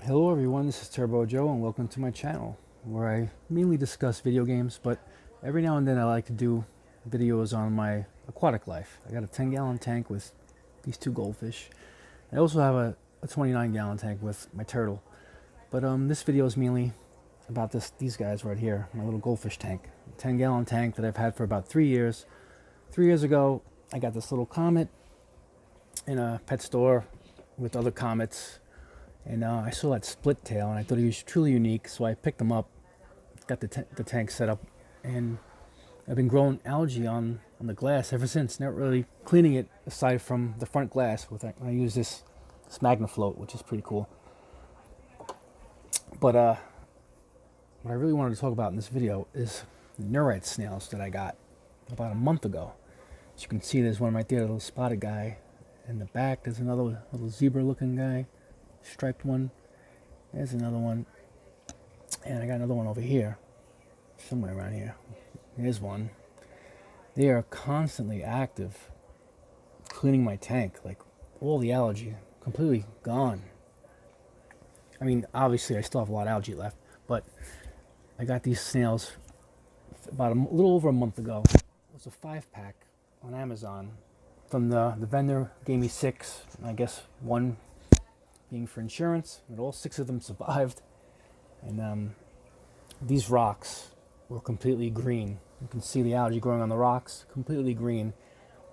Hello everyone, this is Turbo Joe and welcome to my channel where I mainly discuss video games, but every now and then I like to do videos on my aquatic life. I got a 10-gallon tank with these two goldfish. I also have a 29-gallon tank with my turtle. But this video is mainly about these guys right here, my little goldfish tank. A 10-gallon tank that I've had for about 3 years. 3 years ago, I got this little comet in a pet store with other comets. And I saw that split tail, and I thought he was truly unique, so I picked him up, got the tank set up, and I've been growing algae on the glass ever since, not really cleaning it aside from the front glass. I use this Magnafloat, which is pretty cool. But what I really wanted to talk about in this video is the Nerite snails that I got about a month ago. As you can see, there's one right there, a little spotted guy. In the back, there's another little zebra-looking guy. Striped one. There's another one, and I got another one over here, somewhere around here. There's one. They are constantly active, cleaning my tank. Like, all the algae completely gone. I mean, obviously I still have a lot of algae left, but I got these snails about a little over a month ago. It was a 5-pack on Amazon. From the vendor gave me 6. I guess one being for insurance, and all 6 of them survived. And these rocks were completely green. You can see the algae growing on the rocks, completely green.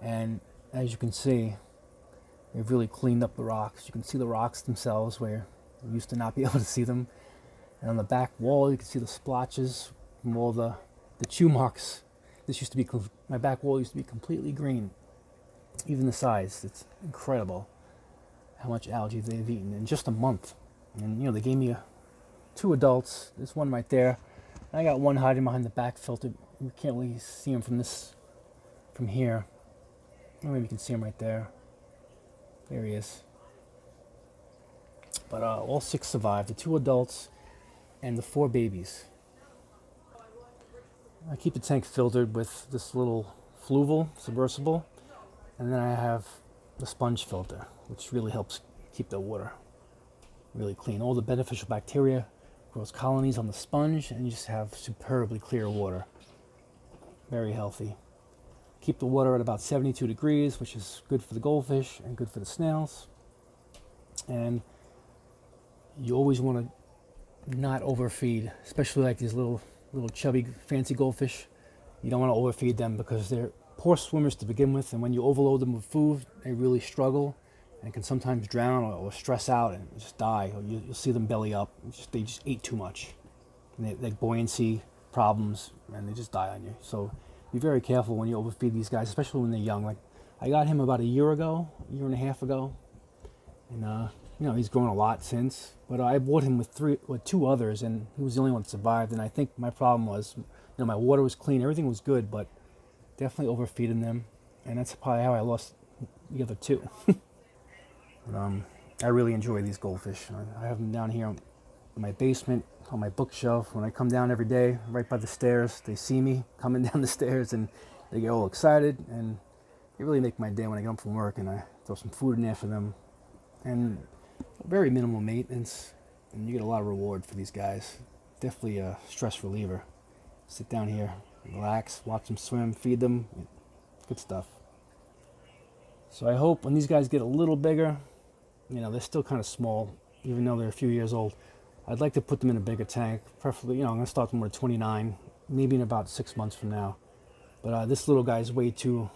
And as you can see, they've really cleaned up the rocks. You can see the rocks themselves where you used to not be able to see them. And on the back wall, you can see the splotches from all the chew marks. My back wall used to be completely green. Even the size, it's incredible how much algae they've eaten in just a month. And they gave me 2 adults. There's one right there. And I got one hiding behind the back filter. You can't really see him from here. Or maybe you can see him right there. There he is. But all 6 survived. The 2 adults and the 4 babies. I keep the tank filtered with this little fluval submersible. And then I have the sponge filter, which really helps keep the water really clean. All the beneficial bacteria grows colonies on the sponge, and you just have superbly clear water. Very healthy. Keep the water at about 72 degrees, which is good for the goldfish and good for the snails. And you always want to not overfeed, especially like these little chubby fancy goldfish. You don't want to overfeed them because they're poor swimmers to begin with, and when you overload them with food, they really struggle and can sometimes drown or stress out and just die. Or you'll see them belly up. They just ate too much. And they like buoyancy problems, and they just die on you. So be very careful when you overfeed these guys, especially when they're young. Like, I got him about a year and a half ago, and he's grown a lot since. But I bought him with 2 others, and he was the only one that survived. And I think my problem was, my water was clean, everything was good, but definitely overfeeding them, and that's probably how I lost the other 2. But, I really enjoy these goldfish. I have them down here in my basement on my bookshelf. When I come down every day, right by the stairs, they see me coming down the stairs, and they get all excited, and they really make my day when I get home from work, and I throw some food in there for them. And very minimal maintenance, and you get a lot of reward for these guys. Definitely a stress reliever. Sit down here, relax, watch them swim, feed them. Good stuff. So I hope when these guys get a little bigger, they're still kind of small, even though they're a few years old. I'd like to put them in a bigger tank. Preferably, I'm going to start them with 29, maybe in about 6 months from now. But this little guy is way too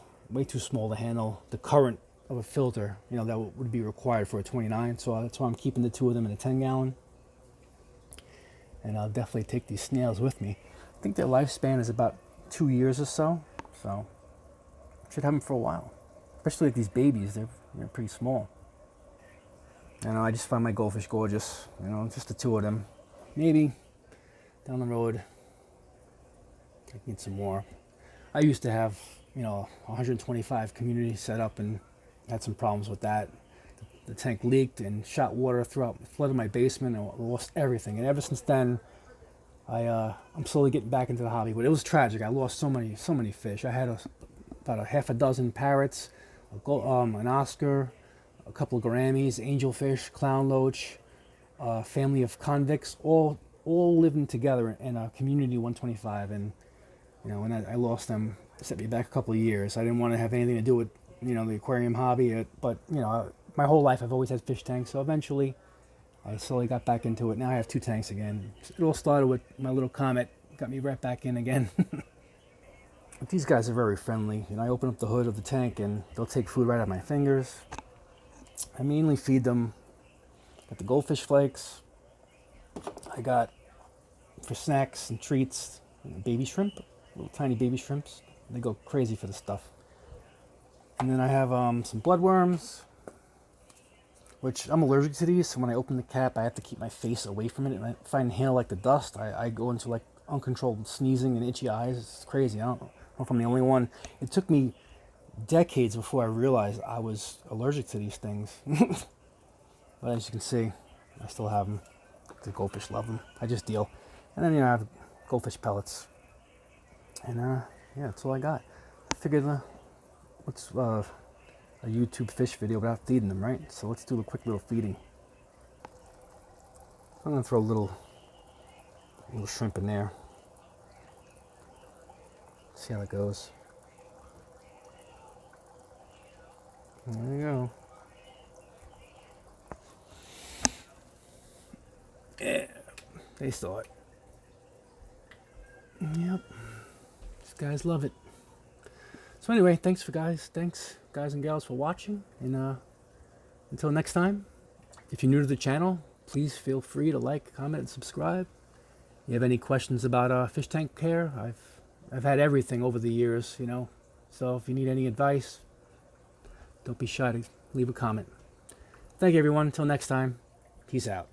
small to handle the current of a filter, that would be required for a 29. So that's why I'm keeping the 2 of them in a 10-gallon. And I'll definitely take these snails with me. I think their lifespan is about 2 years or so. So I should have them for a while. Especially like these babies, they're pretty small. I just find my goldfish gorgeous. Just the 2 of them. Maybe down the road I can get some more. I used to have 125 communities set up, and had some problems with that. The tank leaked and shot water flooded my basement, and lost everything. And ever since then, I'm slowly getting back into the hobby. But it was tragic. I lost so many fish. I had about a half a dozen parrots, an Oscar, a couple of gouramis, angelfish, clown loach, family of convicts, all living together in a community 125. And when I lost them, it set me back a couple of years. I didn't want to have anything to do with the aquarium hobby, but my whole life I've always had fish tanks. So eventually, I slowly got back into it. Now I have 2 tanks again. It all started with my little comet, got me right back in again. But these guys are very friendly. I open up the hood of the tank and they'll take food right out of my fingers. I mainly feed them the goldfish flakes. I got for snacks and treats, baby shrimp, little tiny baby shrimps. They go crazy for the stuff. And then I have some bloodworms, which I'm allergic to these. So when I open the cap, I have to keep my face away from it. And if I inhale like the dust, I go into like uncontrolled sneezing and itchy eyes. It's crazy. I don't know if I'm the only one. It took me decades before I realized I was allergic to these things. But as you can see, I still have them. The goldfish love them. I just deal. And then I have goldfish pellets. And yeah, that's all I got. I figured what's a YouTube fish video without feeding them, right? So let's do a quick little feeding. I'm gonna throw a little shrimp in there. See how it goes. There you go. Yeah, they saw it. Yep, these guys love it. So anyway, thanks guys and gals for watching, and until next time, if you're new to the channel, please feel free to like, comment, and subscribe. If you have any questions about fish tank care, I've had everything over the years, so if you need any advice, don't be shy to leave a comment. Thank you everyone, until next time, peace out.